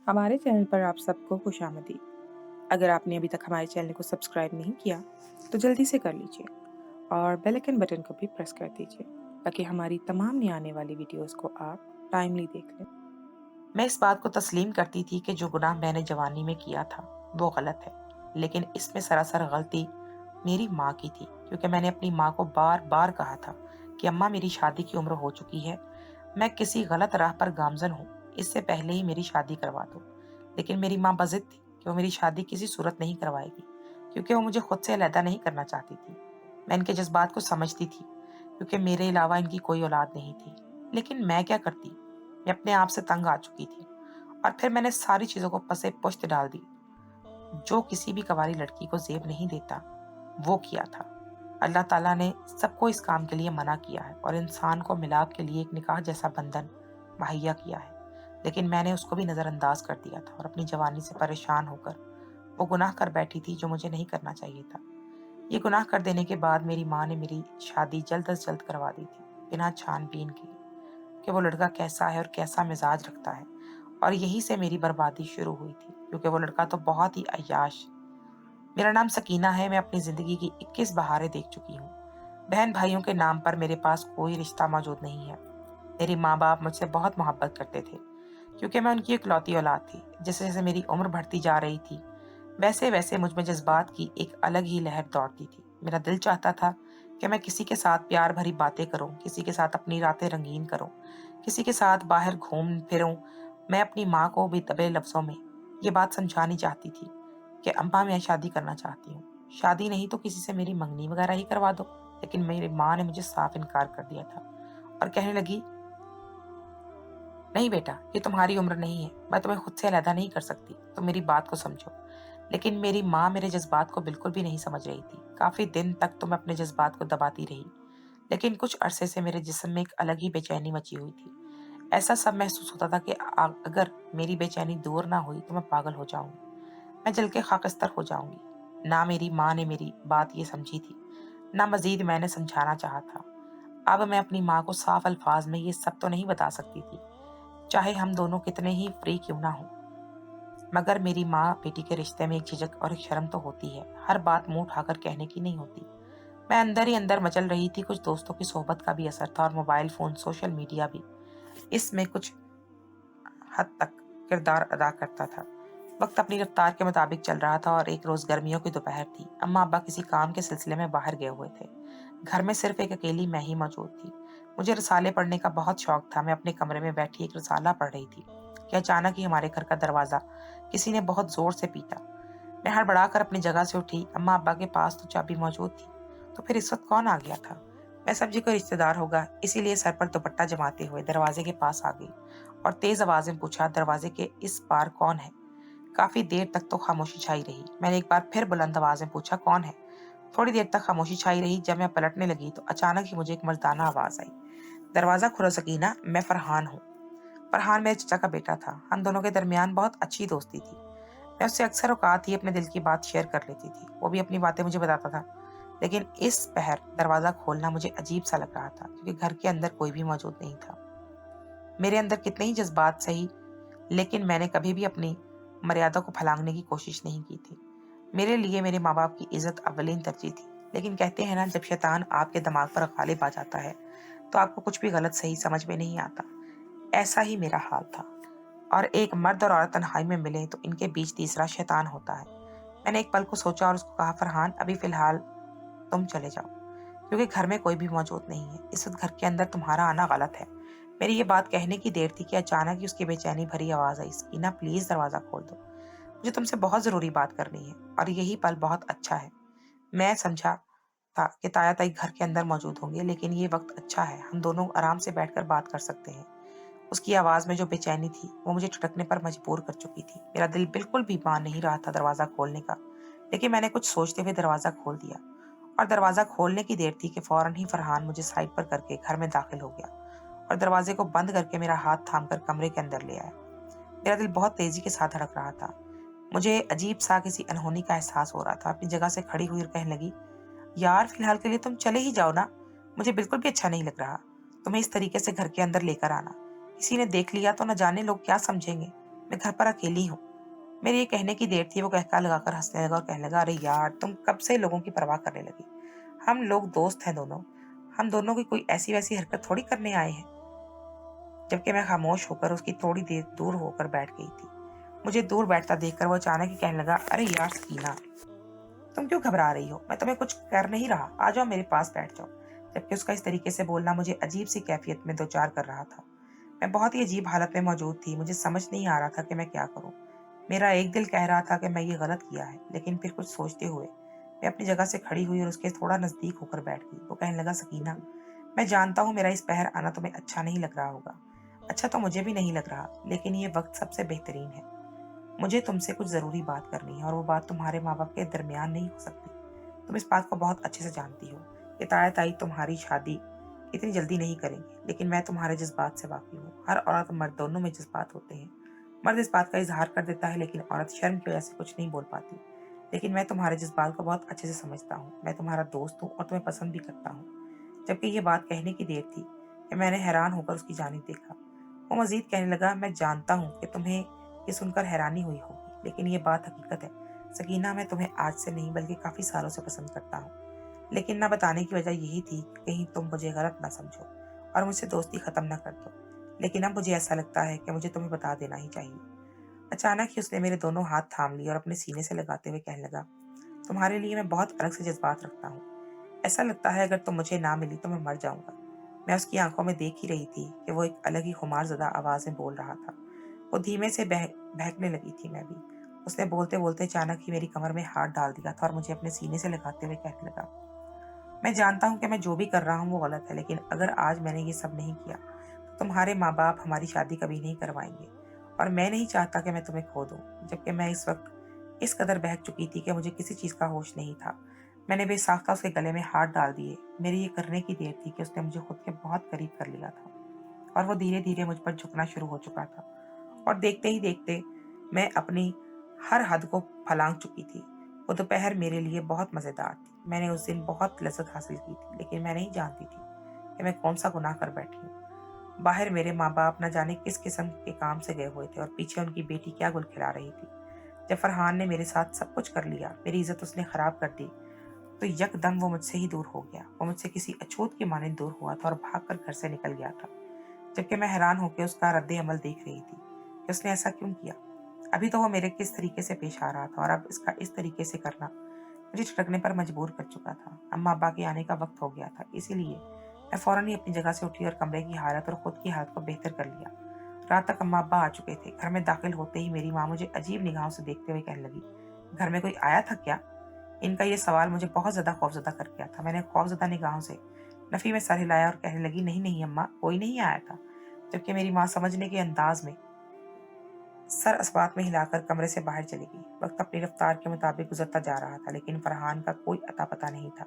हमारे चैनल पर आप सबको खुशामदीद। अगर आपने अभी तक हमारे चैनल को सब्सक्राइब नहीं किया तो जल्दी से कर लीजिए और बेल आइकन बटन को भी प्रेस कर दीजिए ताकि हमारी तमाम नई आने वाली वीडियोस को आप टाइमली देख लें। मैं इस बात को तस्लीम करती थी कि जो गुनाह मैंने जवानी में किया था वो गलत है, लेकिन इसमें सरासर गलती मेरी माँ की थी, क्योंकि मैंने अपनी माँ को बार बार कहा था कि अम्मा मेरी शादी की उम्र हो चुकी है, मैं किसी गलत राह पर गामजन हूँ, इससे पहले ही मेरी शादी करवा दो। लेकिन मेरी माँ बज़िद थी कि वो मेरी शादी किसी सूरत नहीं करवाएगी, क्योंकि वो मुझे खुद से अलहदा नहीं करना चाहती थी। मैं इनके जज्बात को समझती थी, क्योंकि मेरे अलावा इनकी कोई औलाद नहीं थी। लेकिन मैं क्या करती, मैं अपने आप से तंग आ चुकी थी और फिर मैंने सारी चीजों को पसे पुश्त डाल दी। जो किसी भी कवारी लड़की को जेब नहीं देता वो किया था। अल्लाह ताला ने सबको इस काम के लिए मना किया है और इंसान को मिलाप के लिए एक निकाह जैसा बंधन मुहैया किया है, लेकिन मैंने उसको भी नजरअंदाज कर दिया था और अपनी जवानी से परेशान होकर वो गुनाह कर बैठी थी जो मुझे नहीं करना चाहिए था। ये गुनाह कर देने के बाद मेरी माँ ने मेरी शादी जल्द अज जल्द करवा दी थी, बिना छानबीन के कि वो लड़का कैसा है और कैसा मिजाज रखता है। और यहीं से मेरी बर्बादी शुरू हुई थी, क्योंकि वो लड़का तो बहुत ही अय्याश। मेरा नाम सकीना है, मैं अपनी जिंदगी की 21 बहारें देख चुकी हूँ। बहन भाइयों के नाम पर मेरे पास कोई रिश्ता मौजूद नहीं है। मेरे माँ बाप मुझसे बहुत मोहब्बत करते थे, क्योंकि मैं उनकी इकलौती औलाद थी। जैसे जैसे मेरी उम्र बढ़ती जा रही थी वैसे वैसे मुझ में जज्बात की एक अलग ही लहर दौड़ती थी। मेरा दिल चाहता था कि मैं किसी के साथ प्यार भरी बातें करूं, किसी के साथ अपनी रातें रंगीन करूं, किसी के साथ बाहर घूम फिरूं। मैं अपनी माँ को भी दबे लफ्जों में ये बात समझानी चाहती थी कि अम्मा मैं शादी करना चाहती हूँ, शादी नहीं तो किसी से मेरी मंगनी वगैरह ही करवा दो। लेकिन मेरी माँ ने मुझे साफ इनकार कर दिया था और कहने लगी, नहीं बेटा, ये तुम्हारी उम्र नहीं है, मैं तुम्हें खुद से अलहदा नहीं कर सकती, तुम मेरी बात को समझो। लेकिन मेरी माँ मेरे जज्बात को बिल्कुल भी नहीं समझ रही थी। काफी दिन तक तो मैं अपने जज्बात को दबाती रही, लेकिन कुछ अरसे से मेरे जिस्म में एक अलग ही बेचैनी मची हुई थी। ऐसा सब महसूस होता था कि अगर मेरी बेचैनी दूर ना हुई तो मैं पागल हो जाऊंगी, मैं जल के खाकस्तर हो जाऊंगी। ना मेरी माँ ने मेरी बात ये समझी थी, ना मजीद मैंने समझाना चाहा था। अब मैं अपनी माँ को साफ अल्फाज में ये सब तो नहीं बता सकती थी, चाहे हम दोनों कितने ही फ्री क्यों ना हो। मगर मेरी माँ बेटी के रिश्ते में एक झिझक और एक शर्म तो होती है, हर बात मुंह उठाकर कहने की नहीं होती। मैं अंदर ही अंदर मचल रही थी। कुछ दोस्तों की सोहबत का भी असर था और मोबाइल फोन, सोशल मीडिया भी इसमें कुछ हद तक किरदार अदा करता था। वक्त अपनी रफ्तार के मुताबिक चल रहा था और एक रोज गर्मियों की दोपहर थी। अम्मा अब्बा किसी काम के सिलसिले में बाहर गए हुए थे। घर में सिर्फ एक अकेली मैं ही मौजूद थी। मुझे रसाले पढ़ने का बहुत शौक था। मैं अपने कमरे में बैठी एक रसाला पढ़ रही थी कि अचानक ही हमारे घर का दरवाजा किसी ने बहुत जोर से पीटा। मैं हड़बड़ा कर अपनी जगह से उठी। अम्मा अब्बा के पास तो चाबी मौजूद थी, तो फिर इस वक्त कौन आ गया था? मैं समझी कोई रिश्तेदार होगा, इसीलिए सर पर दुपट्टा जमाते हुए दरवाजे के पास आ गई और तेज आवाज में पूछा, दरवाजे के इस पार कौन है? काफी देर तक तो खामोशी छाई रही। मैंने एक बार फिर बुलंद आवाज में पूछा, कौन है? थोड़ी देर तक खामोशी छाई रही। जब मैं पलटने लगी तो अचानक ही मुझे एक मर्दाना आवाज आई, दरवाजा खोलो सकीना, मैं फरहान हूँ। फरहान मेरे चचा का बेटा था। हम दोनों के दरमियान बहुत अच्छी दोस्ती थी। मैं उससे अक्सर औकात ही अपने दिल की बात शेयर कर लेती थी, वो भी अपनी बातें मुझे बताता था। लेकिन इस पहर दरवाजा खोलना मुझे अजीब सा लग रहा था, क्योंकि घर के अंदर कोई भी मौजूद नहीं था। मेरे अंदर कितने ही जज्बात सही, लेकिन मैंने कभी भी अपनी मर्यादा को फलांगने की कोशिश नहीं की थी। मेरे लिए मेरे माँ बाप की इज्जत अव्वलीन तरजीह थी। लेकिन कहते हैं ना, जब शैतान आपके दिमाग पर गालिब आ जाता है तो आपको कुछ भी गलत सही समझ में नहीं आता। ऐसा ही मेरा हाल था। और एक मर्द और औरत तन्हाई में मिले तो इनके बीच तीसरा शैतान होता है। मैंने एक पल को सोचा और उसको कहा, फरहान अभी फिलहाल तुम चले जाओ, क्योंकि घर में कोई भी मौजूद नहीं है। इस वक्त घर के अंदर तुम्हारा आना गलत है। मेरी ये बात कहने की देर थी कि अचानक ही उसकी बेचैनी भरी आवाज आई, सकीना प्लीज दरवाजा खोल दो, मुझे तुमसे बहुत जरूरी बात करनी है। और यही पल बहुत अच्छा है। मैं समझा था कि ताया ताई घर के अंदर मौजूद होंगे, लेकिन ये वक्त अच्छा है, हम दोनों आराम से बैठकर बात कर सकते हैं। उसकी आवाज में जो बेचैनी थी वो मुझे ठिठकने पर मजबूर कर चुकी थी। मेरा दिल बिल्कुल भी मान नहीं रहा था दरवाजा खोलने का, लेकिन मैंने कुछ सोचते हुए दरवाजा खोल दिया। और दरवाजा खोलने की देर थी कि फौरन ही फरहान मुझे साइड पर करके घर में दाखिल हो गया और दरवाजे को बंद करके मेरा हाथ थामकर कमरे के अंदर ले आया। मेरा दिल बहुत तेजी के साथ धड़क रहा था। मुझे अजीब सा किसी अनहोनी का एहसास हो रहा था। अपनी जगह से खड़ी हुई और कहने लगी, यार फिलहाल के लिए तुम चले ही जाओ ना, मुझे बिल्कुल भी अच्छा नहीं लग रहा तुम्हें इस तरीके से घर के अंदर लेकर आना। किसी ने देख लिया तो न जाने लोग क्या समझेंगे। मैं घर पर अकेली हूँ। मेरे ये कहने की देर थी, वो कहका लगाकर हँसने लगा और कहने लगा, अरे यार, तुम कब से लोगों की परवाह करने लगी? हम लोग दोस्त हैं दोनों। हम दोनों की कोई ऐसी-वैसी हरकत थोड़ी करने आए हैं। जबकि मैं खामोश होकर उसकी थोड़ी देर दूर होकर बैठ गई थी। मुझे दूर बैठता देखकर वो अचानक ही कहने लगा, अरे यार सकीना, तुम क्यों घबरा रही हो? मैं तुम्हें कुछ कर नहीं रहा। आ जाओ मेरे पास बैठ जाओ। जबकि उसका इस तरीके से बोलना मुझे अजीब सी कैफियत में दो-चार कर रहा था। मैं बहुत ही अजीब हालत में मौजूद थी। मुझे समझ नहीं आ रहा था कि मैं क्या करूँ। मेरा एक दिल कह रहा था कि मैं ये गलत किया है, लेकिन फिर कुछ सोचते हुए मैं अपनी जगह से खड़ी हुई और उसके थोड़ा नज़दीक होकर बैठ गई। वो कहने लगा, सकीना, मैं जानता हूँ मेरा इस पहर आना तुम्हें अच्छा नहीं लग रहा होगा। अच्छा तो मुझे भी नहीं लग रहा, लेकिन ये वक़्त सबसे बेहतरीन है। मुझे तुमसे कुछ ज़रूरी बात करनी है और वो बात तुम्हारे माँ-बाप के दरमियान नहीं हो सकती। तुम इस बात को बहुत अच्छे से जानती हो कि ताया-ताई तुम्हारी शादी इतनी जल्दी नहीं करेंगे, लेकिन मैं तुम्हारे जज़्बात से वाक़िफ़ हूँ। हर औरत और मर्द दोनों में जज़्बात होते हैं। मर्द इस बात का इज़हार कर देता है, लेकिन औरत शर्म की वजह से कुछ नहीं बोल पाती। लेकिन मैं तुम्हारे जज़्बात को बहुत अच्छे से समझता हूँ। मैं तुम्हारा दोस्त हूँ और तुम्हें पसंद भी करता हूँ। जबकि ये बात कहने की देर थी कि मैंने हैरान होकर उसकी जानिब देखा। वो मज़ीद कहने लगा, मैं जानता हूँ कि तुम्हें ये सुनकर हैरानी हुई होगी, लेकिन ये बात हकीकत है। सकीना, मैं तुम्हें आज से नहीं बल्कि काफ़ी सालों से पसंद करता हूँ। लेकिन ना बताने की वजह यही थी कि कहीं तुम मुझे गलत ना समझो और मुझसे दोस्ती ख़त्म ना कर दो। लेकिन अब मुझे ऐसा लगता है कि मुझे तुम्हें बता देना ही चाहिए। अचानक ही उसने मेरे दोनों हाथ थाम लिए और अपने सीने से लगाते हुए कहने लगा, तुम्हारे लिए मैं बहुत अलग से जज़्बात रखता हूँ। ऐसा लगता है अगर तुम मुझे ना मिली तो मैं मर जाऊँगा। मैं उसकी आँखों में देख ही रही थी कि वो एक अलग ही खुमारज़दा आवाज़ में बोल रहा था। वो धीमे से बहकने लगी थी मैं भी। उसने बोलते-बोलते अचानक ही मेरी कमर में हाथ डाल दिया था और मुझे अपने सीने से लगाते हुए कहने लगा, मैं जानता हूँ कि मैं जो भी कर रहा हूँ वो गलत है, लेकिन अगर आज मैंने ये सब नहीं किया, तो तुम्हारे माँ-बाप हमारी शादी कभी नहीं करवाएँगे और मैं नहीं चाहता कि मैं तुम्हें खो दूँ। जबकि मैं इस वक़्त इस कदर बहक चुकी थी कि मुझे किसी चीज़ का होश नहीं था। मैंने बेसाख्ता उसके गले में हाथ डाल दिए। मेरी ये करने की देर थी कि उसने मुझे खुद के बहुत करीब कर लिया था और वो धीरे-धीरे मुझ पर झुकना शुरू हो चुका था और देखते ही देखते मैं अपनी हर हद को फलांग चुकी थी। वो दोपहर मेरे लिए बहुत मज़ेदार थी। मैंने उस दिन बहुत लज़्ज़त हासिल की थी, लेकिन मैं नहीं जानती थी कि मैं कौन-सा गुनाह कर बैठी हूँ। बाहर मेरे माँ-बाप न जाने किस किस्म के काम से गए हुए थे और पीछे उनकी बेटी क्या गुल खिला रही थी। जब फरहान ने मेरे साथ सब कुछ कर लिया, मेरी इज़्ज़त उसने ख़राब कर दी, तो यकदम वो मुझसे ही दूर हो गया। वो मुझसे किसी अछूत की मानंद दूर हुआ था और भागकर घर से निकल गया था। जबकि मैं हैरान होकर उसका रद्द-ए-अमल देख रही थी कि उसने ऐसा क्यों किया। अभी तो वो मेरे किस तरीके से पेश आ रहा था और अब इसका इस तरीके से करना मुझे छिटकने पर मजबूर कर चुका था। अम्मा-अब्बा के आने का वक़्त हो गया था, इसीलिए मैं फ़ौरन ही अपनी जगह से उठी और कमरे की हालत और खुद की हालत को बेहतर कर लिया। रात तक अम्मा-अब्बा आ चुके थे। घर में दाखिल होते ही मेरी माँ मुझे अजीब निगाहों से देखते हुए कहने लगी, घर में कोई आया था क्या? इनका ये सवाल मुझे बहुत ज़्यादा खौफ़ज़दा कर गया था। मैंने खौफ़ज़दा निगाहों से नफ़ी में सर हिलाया और कहने लगी, नहीं, नहीं अम्मा, कोई नहीं आया था। जबकि मेरी माँ समझने के अंदाज़ में सर अस्बात में हिलाकर कमरे से बाहर चली गई। वक्त अपनी रफ्तार के मुताबिक गुजरता जा रहा था, लेकिन फरहान का कोई अता पता नहीं था।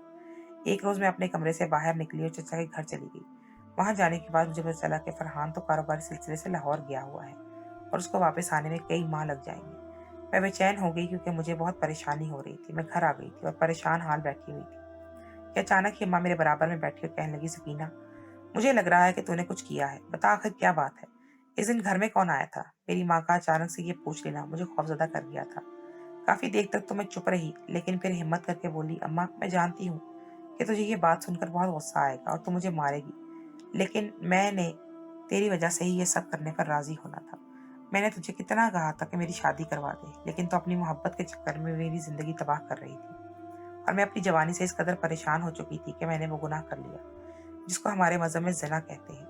एक रोज मैं अपने कमरे से बाहर निकली और चचा के घर चली गई। वहां जाने के बाद मुझे पता चला कि फरहान तो कारोबारी सिलसिले से लाहौर गया हुआ है और उसको वापस आने में कई माह लग जाएंगे। मैं बेचैन हो गई क्योंकि मुझे बहुत परेशानी हो रही थी। मैं घर आ गई थी और परेशान हाल बैठी हुई थी कि अचानक ही अम्मा मेरे बराबर में बैठी और कहने लगी, सकीना, मुझे लग रहा है कि तूने कुछ किया है। बता आखिर क्या बात है? इस दिन घर में कौन आया था? मेरी माँ का अचानक से ये पूछ लेना मुझे खौफजदा कर गया था। काफी देर तक तो मैं चुप रही, लेकिन फिर हिम्मत करके बोली, अम्मा, मैं जानती हूँ कि तुझे ये बात सुनकर बहुत गुस्सा आएगा और तू मुझे मारेगी, लेकिन मैंने तेरी वजह से ही ये सब करने पर राजी होना था। मैंने तुझे कितना कहा था कि मेरी शादी करवा दे, लेकिन तो अपनी मोहब्बत के चक्कर में मेरी जिंदगी तबाह कर रही थी और मैं अपनी जवानी से इस कदर परेशान हो चुकी थी कि मैंने वो गुनाह कर लिया जिसको हमारे मज़हब में ज़िना कहते हैं।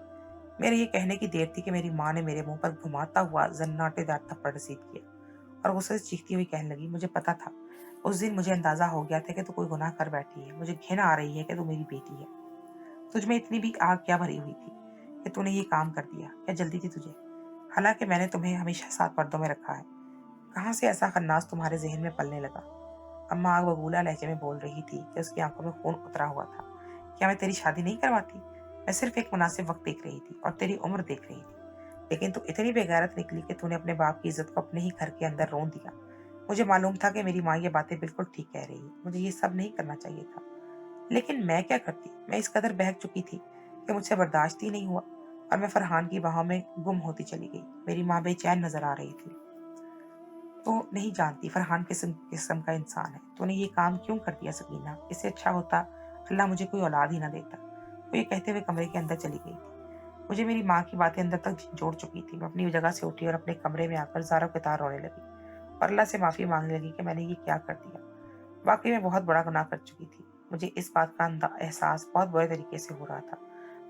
मेरे ये कहने की देर थी कि मेरी माँ ने मेरे मुंह पर घुमाता हुआ जन्नाटेदार थप्पड़ रसीद किया और गुस्से से चीखती हुई कहने लगी, मुझे पता था, उस दिन मुझे अंदाजा हो गया था कि तू कोई गुनाह कर बैठी है। मुझे घिन आ रही है कि तू मेरी बेटी है। तुझ में इतनी भी आग क्या भरी हुई थी कि तूने ये काम कर दिया? क्या जल्दी थी तुझे? हालांकि मैंने तुम्हें हमेशा सात पर्दों में रखा है। कहाँ से ऐसा खन्नास तुम्हारे जहन में पलने लगा? अम्मा आग बबूला लहजे में बोल रही थी कि उसकी आंखों में खून उतरा हुआ था। क्या मैं तेरी शादी नहीं करवाती? मैं सिर्फ एक मुनासिब वक्त देख रही थी और तेरी उम्र देख रही थी, लेकिन तू इतनी बेगैरत निकली कि तूने अपने बाप की इज्जत को अपने ही घर के अंदर रोन दिया। मुझे मालूम था कि मेरी माँ ये बातें बिल्कुल ठीक कह रही है, मुझे ये सब नहीं करना चाहिए था, लेकिन मैं क्या करती? मैं इस कदर बहक चुकी थी कि मुझसे बर्दाश्त ही नहीं हुआ और मैं फरहान की बाहों में गुम होती चली गई। मेरी माँ बेचैन नज़र आ रही थी। "तो नहीं जानती फरहान किस्म किस्म का इंसान है। तूने ये काम क्यों कर दिया सकीना? इससे अच्छा होता अल्लाह मुझे कोई औलाद ही ना देता।" वो ये कहते हुए कमरे के अंदर चली गई थी। मुझे मेरी माँ की बातें अंदर तक झंझोड़ चुकी थी। मैं अपनी जगह से उठी और अपने कमरे में आकर ज़ारों के तार रोने लगी और अल्लाह से माफ़ी माँगने लगी कि मैंने ये क्या कर दिया। वाक़ई में बहुत बड़ा गुनाह कर चुकी थी। मुझे इस बात का एहसास बहुत बुरे तरीके से हो रहा था।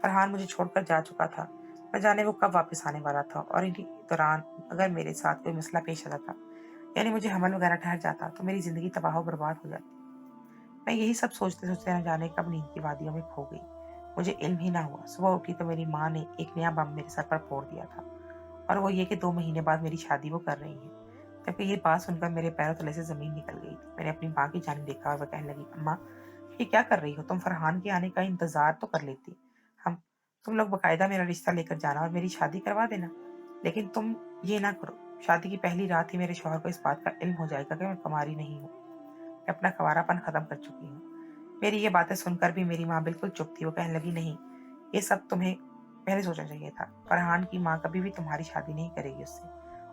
फरहान मुझे छोड़कर जा चुका था। न जाने वो कब वापस आने वाला था और इन्हीं दौरान अगर मेरे साथ कोई मसला पेश आता था, यानी मुझे हमल वगैरह ठहर जाता, तो मेरी ज़िंदगी तबाह व बर्बाद हो जाती। मैं यही सब सोचते-सोचते न जाने कब नींद की वादियों में खो गई। मुझे इल्म ही ना हुआ। सुबह उठी तो मेरी माँ ने एक नया बम मेरे सर पर फोड़ दिया था और वो ये कि 2 महीने बाद मेरी शादी वो कर रही हैं। जबकि ये बात सुनकर मेरे पैरों तले से ज़मीन निकल गई थी। मैंने अपनी माँ की जानिब देखा और वह कहने लगी, "अम्मा, ये क्या कर रही हो? तुम फरहान के आने का इंतज़ार तो कर लेती। हम तुम लोग बाकायदा मेरा रिश्ता लेकर जाना और मेरी शादी करवा देना। लेकिन तुम ये ना करो। शादी की पहली रात ही मेरे शौहर को इस बात का इल्म हो जाएगा कि मैं कुंवारी नहीं हूँ। मैं अपना कंवारापन खत्म कर चुकी हूँ।" मेरी ये बातें सुनकर भी मेरी माँ बिल्कुल चुप थी। वो कहने लगी, "नहीं, ये सब तुम्हें पहले सोचना चाहिए था। फरहान की माँ कभी भी तुम्हारी शादी नहीं करेगी उससे।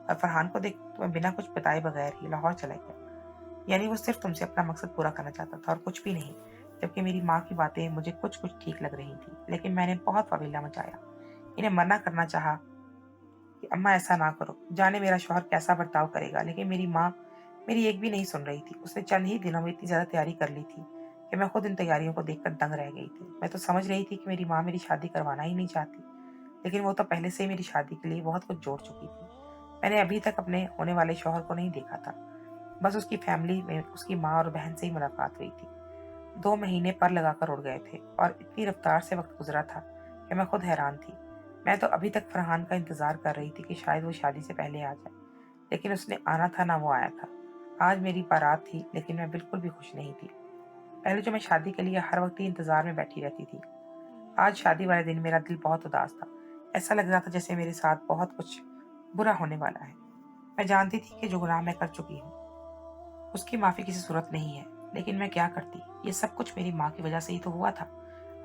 और फरहान को देख तुम्हें बिना कुछ बताए बगैर ही लाहौर चला गया। यानी वो सिर्फ तुमसे अपना मकसद पूरा करना चाहता था और कुछ भी नहीं।" जबकि मेरी माँ की बातें मुझे कुछ-कुछ ठीक लग रही थी, लेकिन मैंने बहुत फवीला मचाया। इन्हें मना करना चाहा कि अम्मा ऐसा ना करो, जाने मेरा शौहर कैसा बर्ताव करेगा, लेकिन मेरी माँ मेरी एक भी नहीं सुन रही थी। उसने चंद ही दिनों में इतनी ज़्यादा तैयारी कर ली थी कि मैं खुद इन तैयारियों को देखकर दंग रह गई थी। मैं तो समझ रही थी कि मेरी माँ मेरी शादी करवाना ही नहीं चाहती, लेकिन वो तो पहले से ही मेरी शादी के लिए बहुत कुछ जोड़ चुकी थी। मैंने अभी तक अपने होने वाले शौहर को नहीं देखा था। बस उसकी फैमिली में उसकी माँ और बहन से ही मुलाकात हुई थी। 2 महीने पर लगाकर उड़ गए थे और इतनी रफ्तार से वक़्त गुज़रा था कि मैं खुद हैरान थी। मैं तो अभी तक फरहान का इंतज़ार कर रही थी कि शायद वो शादी से पहले आ जाए, लेकिन उसने आना था ना वो आया था। आज मेरी बारात थी, लेकिन मैं बिल्कुल भी खुश नहीं थी। पहले जो मैं शादी के लिए हर वक़्त ही इंतज़ार में बैठी रहती थी, आज शादी वाले दिन मेरा दिल बहुत उदास था। ऐसा लग रहा था जैसे मेरे साथ बहुत कुछ बुरा होने वाला है। मैं जानती थी कि जो गुनाह मैं कर चुकी हूँ, उसकी माफ़ी की ज़रूरत नहीं है, लेकिन मैं क्या करती? ये सब कुछ मेरी माँ की वजह से ही तो हुआ था।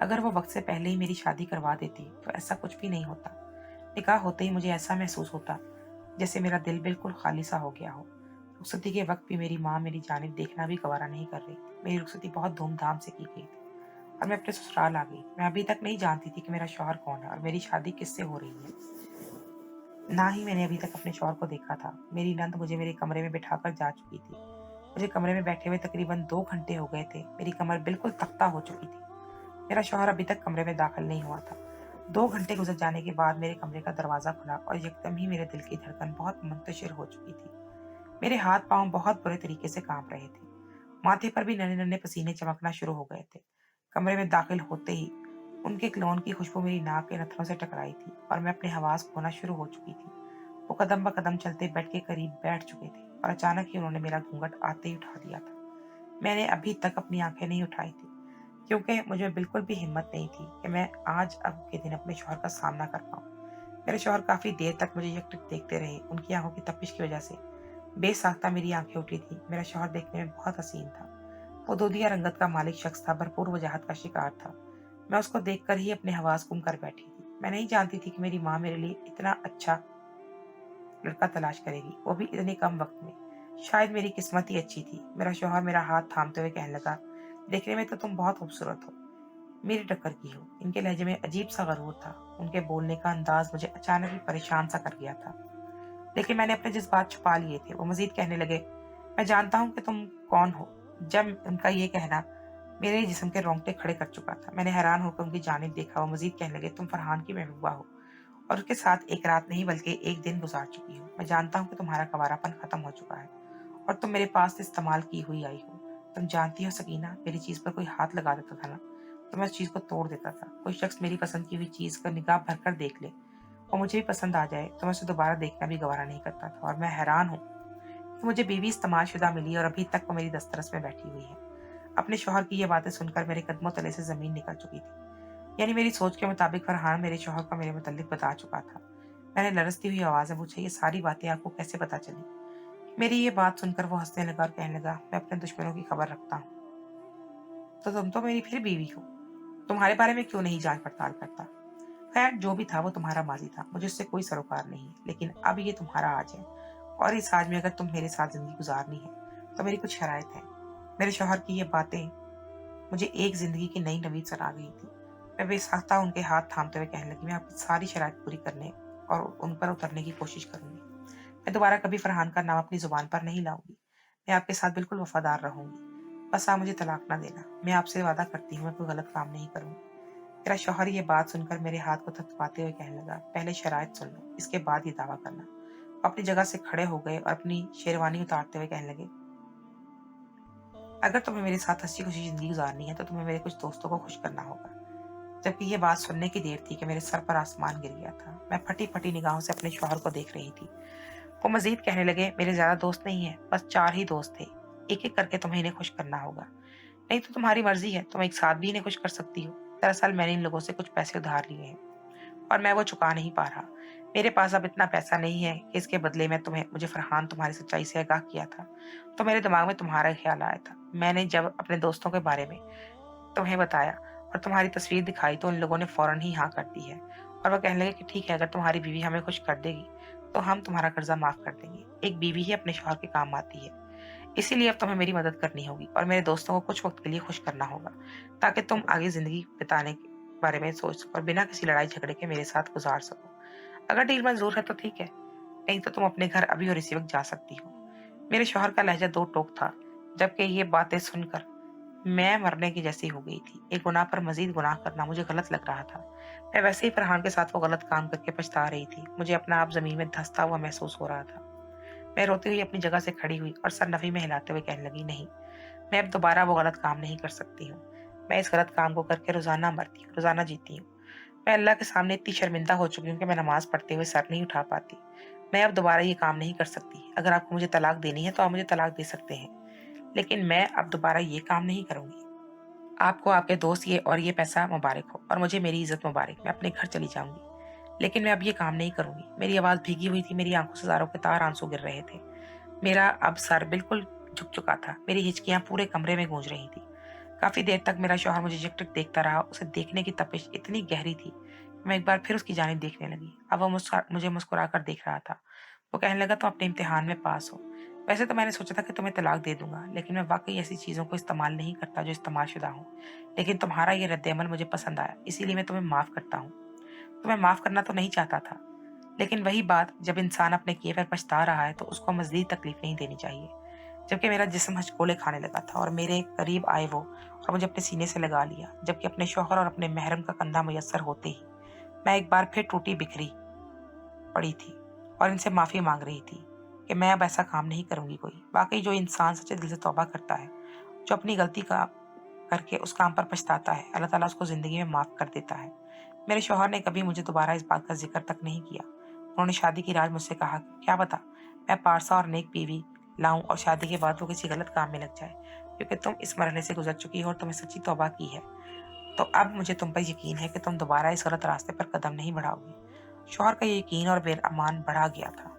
अगर वो वक़्त से पहले ही मेरी शादी करवा देती, तो ऐसा कुछ भी नहीं होता। निकाह होते ही मुझे ऐसा महसूस होता, जैसे मेरा दिल बिल्कुल खाली-सा हो गया हो। रुखसती के वक़्त भी मेरी माँ मेरी जानिब देखना भी गवारा नहीं कर रही थी। मेरी रुखसती बहुत धूम-धाम से की गई थी और मैं अपने ससुराल आ गई। मैं अभी तक नहीं जानती थी कि मेरा शौहर कौन है और मेरी शादी किससे हो रही है। ना ही मैंने अभी तक अपने शौहर को देखा था। मेरी नंद मुझे मेरे कमरे में बिठाकर जा चुकी थी। मुझे कमरे में बैठे हुए तकरीबन 2 घंटे हो गए थे। मेरी कमर बिल्कुल तख्ता हो चुकी थी। मेरा शौहर अभी तक कमरे में दाखिल नहीं हुआ था। 2 घंटे गुज़र जाने के बाद मेरे कमरे का दरवाज़ा खुला और यकदम ही मेरे दिल की धड़कन बहुत मुंतशिर हो चुकी थी। मेरे हाथ-पाँव बहुत बुरे तरीके से काँप रहे थे। माथे पर भी नन्हे-नन्हे पसीने चमकना शुरू हो गए थे। कमरे में दाखिल होते ही उनके क्लोन की खुशबू मेरी नाक के नथनों से टकराई थी और मैं अपने हवास खोना शुरू हो चुकी थी। वो कदम ब कदम चलते बेड के करीब बैठ चुके थे और अचानक ही उन्होंने मेरा घूंघट आते ही उठा दिया था। मैंने अभी तक अपनी आंखें नहीं उठाई थी, क्योंकि मुझे बिल्कुल भी हिम्मत नहीं थी कि मैं आज अब के दिन अपने शौहर का सामना कर पाऊँ। मेरे शौहर काफ़ी देर तक मुझे एकटक देखते रहे। उनकी आँखों की तपिश की वजह से बेसाख्ता मेरी आँखें उठी थीं। मेरा शौहर देखने में बहुत हसीन था। वो दूधिया रंगत का मालिक शख्स था, भरपूर वजाहत का शिकार था। मैं उसको देखकर ही अपने हवास गुम कर बैठी थी। मैं नहीं जानती थी कि मेरी माँ मेरे लिए इतना अच्छा लड़का तलाश करेगी, वो भी इतने कम वक़्त में। शायद मेरी किस्मत ही अच्छी थी। मेरा शौहर मेरा हाथ थामते हुए कहने लगा, "देखने में तो तुम बहुत खूबसूरत हो। मेरी टक्कर की हो।" इनके लहजे में अजीब-सा गरूर था। उनके बोलने का अंदाज़ मुझे अचानक ही परेशान-सा कर गया था। लेकिन मैंने अपने जज़्बात छुपा लिए थे। वो मज़ीद कहने लगे, "मैं जानता हूँ कि तुम कौन हो।" जब उनका ये कहना मेरे जिस्म के रोंगटे खड़े कर चुका था। मैंने हैरान होकर उनकी जानिब देखा। वो मज़ीद कहने लगे, "तुम फरहान की महबूबा हो और उसके साथ एक रात नहीं बल्कि एक दिन गुज़ार चुकी हो। मैं जानता हूँ कि तुम्हारा कंवारापन ख़त्म हो चुका है और तुम मेरे पास से इस्तेमाल की हुई आई हो। तुम जानती हो सकीना, मेरी चीज़ पर कोई हाथ लगा देता था ना, तो मैं उस चीज़ को तोड़ देता था। कोई शख्स मेरी पसंद की हुई चीज़ को निगाह भरकर देख ले और मुझे भी पसंद आ जाए, तो मैं उसे दोबारा देखना भी गवारा नहीं करता था। और मैं हैरान हूँ कि मुझे बीवी इस्तेमालशुदा मिली और अभी तक वो मेरी दस्तरस में बैठी हुई है।" अपने शौहर की ये बातें सुनकर मेरे कदमों तले से ज़मीन निकल चुकी थी। यानी मेरी सोच के मुताबिक फरहान मेरे शौहर को मेरे मुतल्लिक बता चुका था। मैंने लरज़ती हुई आवाज़ में पूछा, "ये सारी बातें आपको कैसे पता चली?" मेरी ये बात सुनकर वो हँसने लगा और कहने लगा, "मैं अपने दुश्मनों की खबर रखता हूँ। तो तुम तो मेरी फिर बीवी हो। तुम्हारे बारे में क्यों नहीं जाँच-पड़ताल करता?" खैर जो भी था वो तुम्हारा माज़ी था, मुझे उससे कोई सरोकार नहीं है, लेकिन अब ये तुम्हारा आज है और इस आज में अगर तुम मेरे साथ ज़िंदगी गुज़ारनी है, तो मेरी कुछ शराइत है। मेरे शौहर की ये बातें मुझे एक ज़िंदगी की नई नवीद सुना गई थी। मैं बेसाख्ता उनके हाथ थामते हुए कहने लगी, मैं आपकी सारी शराइत पूरी करने और उन पर उतरने की कोशिश करूँगी। मैं दोबारा कभी फरहान का नाम अपनी ज़ुबान पर नहीं लाऊँगी। मैं आपके साथ बिल्कुल वफ़ादार रहूँगी। बस आप मुझे तलाक ना देना। मैं आपसे वादा करती हूँ मैं कोई गलत काम नहीं करूँगी। मेरा शौहर ये बात सुनकर मेरे हाथ को थपथपाते हुए कहने लगा, पहले शराइत सुन लो, इसके बाद ये दावा करना। वो अपनी जगह से खड़े हो गए और अपनी शेरवानी उतारते हुए कहने लगे, अगर तुम्हें मेरे साथ हँसी-खुशी ज़िंदगी गुज़ारनी है तो तुम्हें मेरे कुछ दोस्तों को खुश करना होगा। जबकि ये बात सुनने की देर थी कि मेरे सर पर आसमान गिर गया था। मैं फटी-फटी निगाहों से अपने शौहर को देख रही थी। वो मज़ीद कहने लगे, मेरे ज़्यादा दोस्त नहीं हैं, बस 4 ही दोस्त थे। एक-एक करके तुम्हें इन्हें खुश करना होगा। नहीं तो तुम्हारी मर्ज़ी है, तुम एक साथ भी इन्हें खुश कर सकती हो। दरअसल मैंने इन लोगों से कुछ पैसे उधार लिए हैं और मैं वो चुका नहीं पा रहा। मेरे पास अब इतना पैसा नहीं है कि इसके बदले में मुझे फरहान तुम्हारी सच्चाई से आगाह किया था, तो मेरे दिमाग में तुम्हारा ख्याल आया था। मैंने जब अपने दोस्तों के बारे में तुम्हें बताया और तुम्हारी तस्वीर दिखाई तो उन लोगों ने फ़ौरन ही हाँ कर दी है और वो कहने लगे कि ठीक है, अगर तुम्हारी बीवी हमें खुश कर देगी, तो हम तुम्हारा कर्ज़ा माफ़ कर देंगे। एक बीवी ही अपने शौहर के काम आती है। इसीलिए अब तुम्हें मेरी मदद करनी होगी और मेरे दोस्तों को कुछ वक़्त के लिए खुश करना होगा, ताकि तुम आगे ज़िंदगी बिताने के बारे में सोच सको और बिना किसी लड़ाई झगड़े के मेरे साथ गुज़ार सको। अगर डील मंज़ूर है तो ठीक है, नहीं तो तुम अपने घर अभी और इसी वक़्त जा सकती हो। मेरे शौहर का लहज़ा दो टोक था, जबकि ये बातें सुनकर मैं मरने की जैसी हो गई थी। एक गुनाह पर मज़ीद गुनाह करना मुझे गलत लग रहा था। मैं वैसे ही फरहान के साथ वो गलत काम करके पछता रही थी। मुझे अपना आप ज़मीन में धँसता हुआ महसूस हो रहा था। मैं रोती हुई अपनी जगह से खड़ी हुई और सर नफ़ी में हिलाते हुए कहने लगी, नहीं, मैं अब दोबारा वो गलत काम नहीं कर सकती हूँ। मैं इस गलत काम को करके रोज़ाना मरती हूँ, रोज़ाना जीती हूँ। मैं अल्लाह के सामने इतनी शर्मिंदा हो चुकी हूँ कि मैं नमाज़ पढ़ते हुए सर नहीं उठा पाती। मैं अब दोबारा ये काम नहीं कर सकती। अगर आपको मुझे तलाक देनी है तो आप मुझे तलाक दे सकते हैं, लेकिन मैं अब दोबारा ये काम नहीं करूँगी। आपको आपके दोस्त ये पैसा मुबारक हो और मुझे मेरी इज़्ज़त मुबारक। मैं अपने घर चली जाऊँगी। लेकिन मैं अब ये काम नहीं करूँगी। मेरी आवाज़ भीगी हुई थी, मेरी आँखों से ज़ारों के तार आंसू गिर रहे थे। मेरा अब सर बिल्कुल झुक चुका था। मेरी हिचकियाँ पूरे कमरे में गूँज रही थी। काफ़ी देर तक मेरा शौहर मुझे झिक-झिक देखता रहा। उसे देखने की तपिश इतनी गहरी थी, कि मैं एक बार फिर उसकी जानिब देखने लगी। अब वो मुझे मुस्कुराकर देख रहा था। वो कहने लगा, तुम अपने इम्तिहान में पास हो। वैसे तो मैंने सोचा था कि तुम्हें तलाक दे दूँगा, लेकिन मैं वाक़ई ऐसी चीज़ों को इस्तेमाल नहीं करता जो इस्तेमालशुदा हों। लेकिन तुम्हारा ये रद्द-ए-अमल मुझे पसंद आया, इसीलिए मैं तुम्हें माफ़ करता हूँ। तुम्हें माफ़ करना तो नहीं चाहता था, लेकिन वही बात, जब इंसान अपने किए पर पछता रहा है तो उसको मज़ीद तकलीफ़ नहीं देनी चाहिए। जबकि मेरा जिस्म हचकोले खाने लगा था और मेरे करीब आए वो और मुझे अपने सीने से लगा लिया, जबकि अपने शौहर और अपने महरम का कंधा मुयस्सर होते ही मैं एक बार फिर टूटी बिखरी पड़ी थी और इनसे माफ़ी मांग रही थी कि मैं अब ऐसा काम नहीं करूँगी कोई। वाक़ई जो इंसान सच्चे दिल से तौबा करता है, जो अपनी गलती का करके उस काम पर पछताता है, अल्लाह ताला उसको ज़िंदगी में माफ़ कर देता है। मेरे शौहर ने कभी मुझे दोबारा इस बात का ज़िक्र तक नहीं किया। उन्होंने शादी की रात मुझसे कहा, क्या पता मैं पारसा और नेक बीवी लाऊँ और शादी के बाद वो किसी गलत काम में लग जाए, क्योंकि तुम इस मरहले से गुज़र चुकी हो और तुम्हें सच्ची तौबा की है। तो अब मुझे तुम पर यकीन है कि तुम दोबारा इस गलत रास्ते पर कदम नहीं बढ़ाओगी। शौहर का ये यकीन और बेईमान बढ़ा गया था।